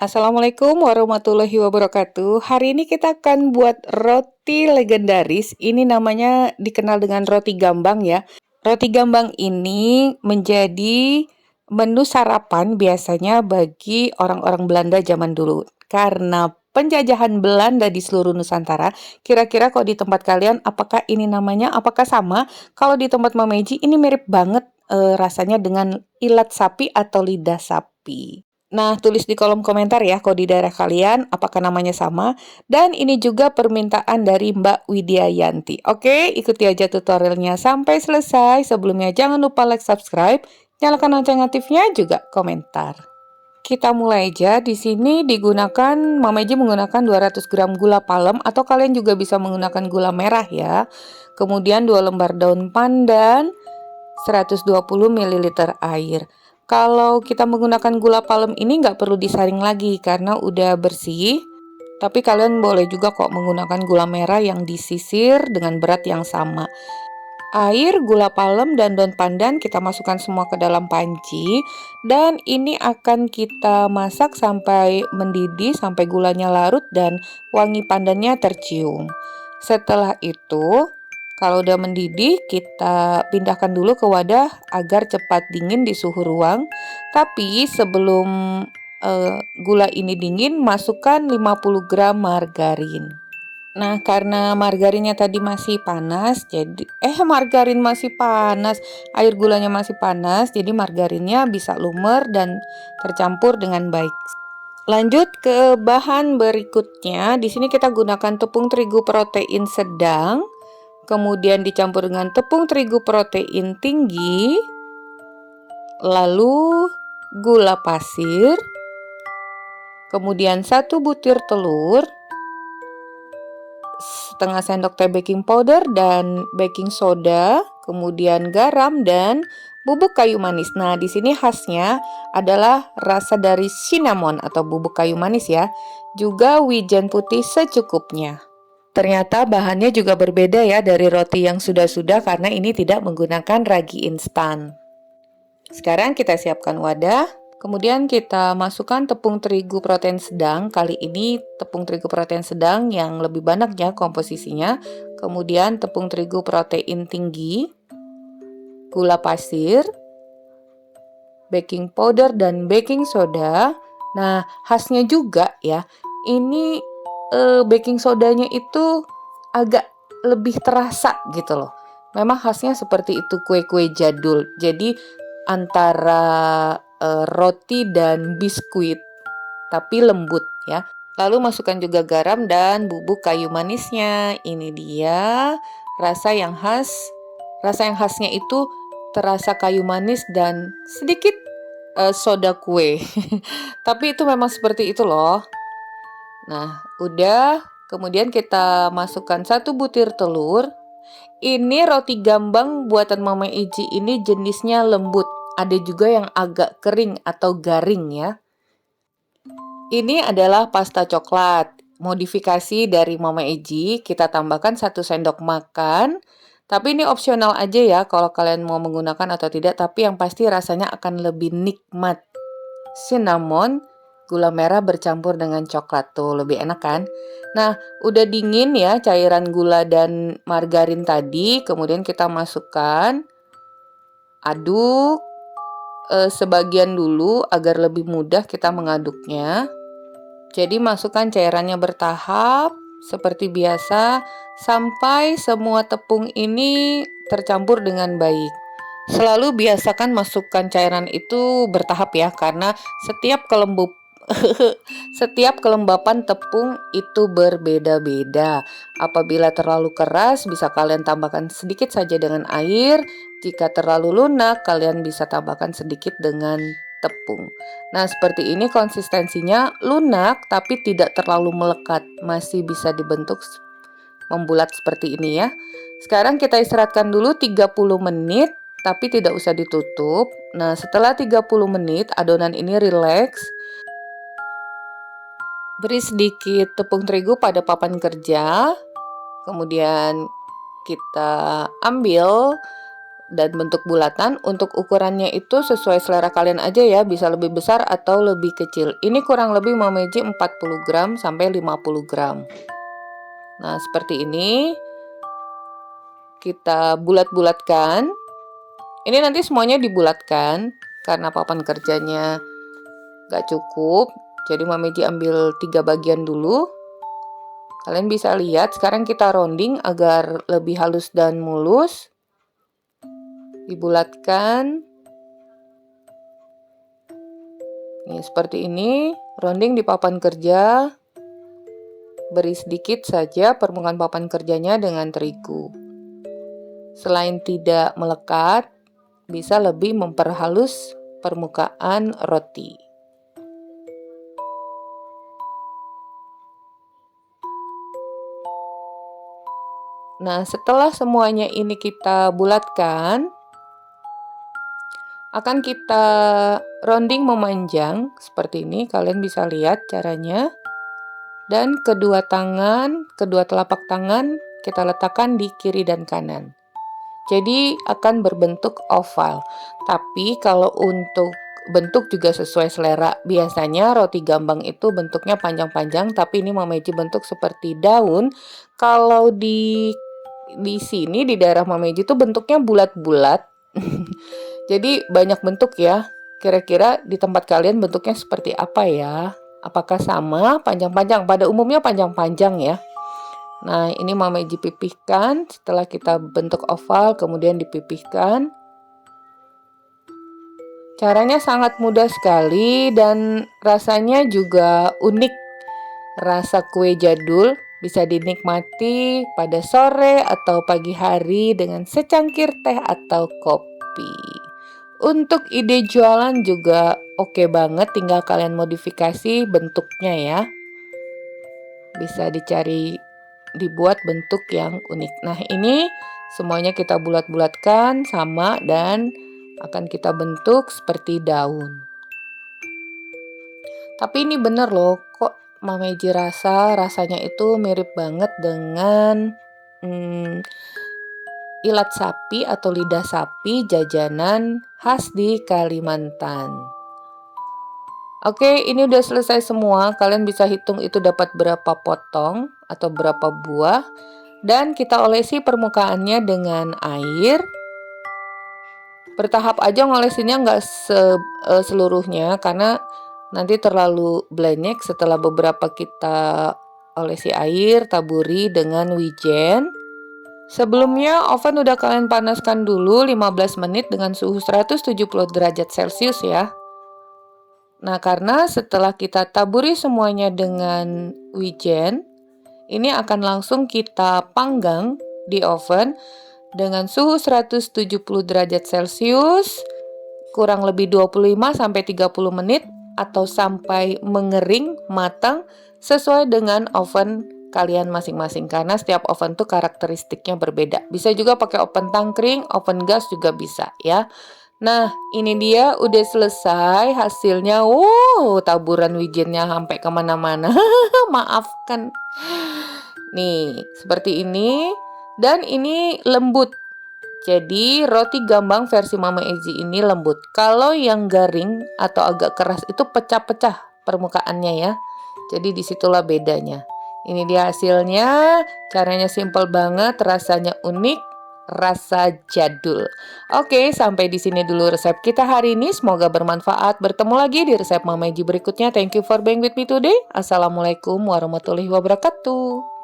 Assalamualaikum warahmatullahi wabarakatuh. Hari ini kita akan buat roti legendaris. Ini namanya dikenal dengan roti gambang ya. Roti gambang ini menjadi menu sarapan biasanya bagi orang-orang Belanda zaman dulu. Karena penjajahan Belanda di seluruh Nusantara, kira-kira kalau di tempat kalian apakah ini namanya, apakah sama? Kalau di tempat Mameji ini mirip banget rasanya dengan ilat sapi atau lidah sapi. Nah, tulis di kolom komentar ya kalau di daerah kalian apakah namanya sama. Dan ini juga permintaan dari Mbak Widyayanti. Oke, ikuti aja tutorialnya sampai selesai. Sebelumnya jangan lupa like, subscribe, nyalakan lonceng aktifnya juga komentar. Kita mulai aja. Di sini digunakan Mameji menggunakan 200 gram gula palem atau kalian juga bisa menggunakan gula merah ya. Kemudian 2 lembar daun pandan, 120 ml air. Kalau kita menggunakan gula palem ini nggak perlu disaring lagi karena udah bersih. Tapi kalian boleh juga kok menggunakan gula merah yang disisir dengan berat yang sama. Air, gula palem, dan daun pandan kita masukkan semua ke dalam panci. Dan ini akan kita masak sampai mendidih, sampai gulanya larut dan wangi pandannya tercium. Setelah itu, kalau udah mendidih, kita pindahkan dulu ke wadah agar cepat dingin di suhu ruang. Tapi sebelum gula ini dingin, masukkan 50 gram margarin. Nah, karena margarinnya tadi masih panas, margarin masih panas, air gulanya masih panas, jadi margarinnya bisa lumer dan tercampur dengan baik. Lanjut ke bahan berikutnya. Di sini kita gunakan tepung terigu protein sedang, kemudian dicampur dengan tepung terigu protein tinggi, lalu gula pasir, kemudian 1 butir telur, setengah sendok teh baking powder dan baking soda, kemudian garam dan bubuk kayu manis. Nah, di sini khasnya adalah rasa dari cinnamon atau bubuk kayu manis ya. Juga wijen putih secukupnya. Ternyata bahannya juga berbeda ya dari roti yang sudah-sudah karena ini tidak menggunakan ragi instan. Sekarang kita siapkan wadah. Kemudian kita masukkan tepung terigu protein sedang. Kali ini tepung terigu protein sedang yang lebih banyak ya komposisinya. Kemudian tepung terigu protein tinggi, gula pasir, baking powder dan baking soda. Nah, khasnya juga ya, ini baking sodanya itu agak lebih terasa gitu loh. Memang khasnya seperti itu kue-kue jadul. Jadi antara roti dan biskuit, tapi lembut ya. Lalu masukkan juga garam dan bubuk kayu manisnya. Ini dia rasa yang khas. Rasa yang khasnya itu terasa kayu manis dan sedikit soda kue. Tapi itu memang seperti itu loh. Nah, udah. Kemudian kita masukkan 1 butir telur. Ini roti gambang buatan Mama Iji ini jenisnya lembut. Ada juga yang agak kering atau garing ya. Ini adalah pasta coklat. Modifikasi dari Mama Iji, kita tambahkan 1 sendok makan. Tapi ini opsional aja ya kalau kalian mau menggunakan atau tidak. Tapi yang pasti rasanya akan lebih nikmat. Cinnamon, gula merah bercampur dengan coklat tuh lebih enak kan? Nah, udah dingin ya cairan gula dan margarin tadi, kemudian kita masukkan, aduk sebagian dulu agar lebih mudah kita mengaduknya. Jadi masukkan cairannya bertahap seperti biasa sampai semua tepung ini tercampur dengan baik. Selalu biasakan masukkan cairan itu bertahap ya, karena setiap kelembapan tepung itu berbeda-beda. Apabila terlalu keras, bisa kalian tambahkan sedikit saja dengan air. Jika terlalu lunak, kalian bisa tambahkan sedikit dengan tepung. Nah, seperti ini konsistensinya lunak tapi tidak terlalu melekat. Masih bisa dibentuk membulat seperti ini ya. Sekarang kita istirahatkan dulu 30 menit. Tapi tidak usah ditutup. Nah, setelah 30 menit adonan ini rileks. Beri sedikit tepung terigu pada papan kerja. Kemudian kita ambil dan bentuk bulatan. Untuk ukurannya itu sesuai selera kalian aja ya, bisa lebih besar atau lebih kecil. Ini kurang lebih Mama Eji 40 gram sampai 50 gram. Nah, seperti ini. Kita bulat-bulatkan. Ini nanti semuanya dibulatkan karena papan kerjanya gak cukup. Jadi Mama Eji ambil 3 bagian dulu. Kalian bisa lihat sekarang kita rounding agar lebih halus dan mulus. Dibulatkan. Nih, seperti ini. Rounding di papan kerja. Beri sedikit saja permukaan papan kerjanya dengan terigu. Selain tidak melekat, bisa lebih memperhalus permukaan roti. Nah, setelah semuanya ini kita bulatkan, akan kita rounding memanjang seperti ini. Kalian bisa lihat caranya. Dan kedua telapak tangan kita letakkan di kiri dan kanan. Jadi akan berbentuk oval. Tapi kalau untuk bentuk juga sesuai selera. Biasanya roti gambang itu bentuknya panjang-panjang, tapi ini Mama Eji bentuk seperti daun. Kalau di sini di daerah Mama Eji itu bentuknya bulat-bulat. Jadi banyak bentuk ya. Kira-kira di tempat kalian bentuknya seperti apa ya? Apakah sama panjang-panjang? Pada umumnya panjang-panjang ya. Nah, ini Mama Eji pipihkan. Setelah kita bentuk oval, kemudian dipipihkan. Caranya sangat mudah sekali dan rasanya juga unik. Rasa kue jadul bisa dinikmati pada sore atau pagi hari dengan secangkir teh atau kopi. Untuk ide jualan juga oke banget, tinggal kalian modifikasi bentuknya ya. Bisa dibuat bentuk yang unik. Nah, ini semuanya kita bulat-bulatkan sama dan akan kita bentuk seperti daun. Tapi ini bener loh, kok Mama Eji rasanya itu mirip banget dengan ilat sapi atau lidah sapi jajanan khas di Kalimantan. Oke, ini udah selesai semua. Kalian bisa hitung itu dapat berapa potong atau berapa buah. Dan kita olesi permukaannya dengan air. Bertahap aja ngolesinnya, nggak seluruhnya karena nanti terlalu blenyek. Setelah beberapa kita olesi air, taburi dengan wijen. Sebelumnya oven udah kalian panaskan dulu 15 menit dengan suhu 170 derajat Celcius ya. Nah, karena setelah kita taburi semuanya dengan wijen, ini akan langsung kita panggang di oven dengan suhu 170 derajat Celcius kurang lebih 25-30 menit atau sampai mengering, matang sesuai dengan oven kalian masing-masing karena setiap oven tuh karakteristiknya berbeda. Bisa juga pakai oven tangkring, oven gas juga bisa ya. Nah, ini dia udah selesai hasilnya. Wow, taburan wijennya sampai kemana-mana. Maafkan. Nih, seperti ini. Dan ini lembut. Jadi, roti gambang versi Mama Eji ini lembut. Kalau yang garing atau agak keras itu pecah-pecah permukaannya ya. Jadi, disitulah bedanya. Ini dia hasilnya. Caranya simple banget, rasanya unik. Rasa jadul. Oke, sampai di sini dulu resep kita hari ini. Semoga bermanfaat. Bertemu lagi di resep Mama Eji berikutnya. Thank you for being with me today. Assalamualaikum warahmatullahi wabarakatuh.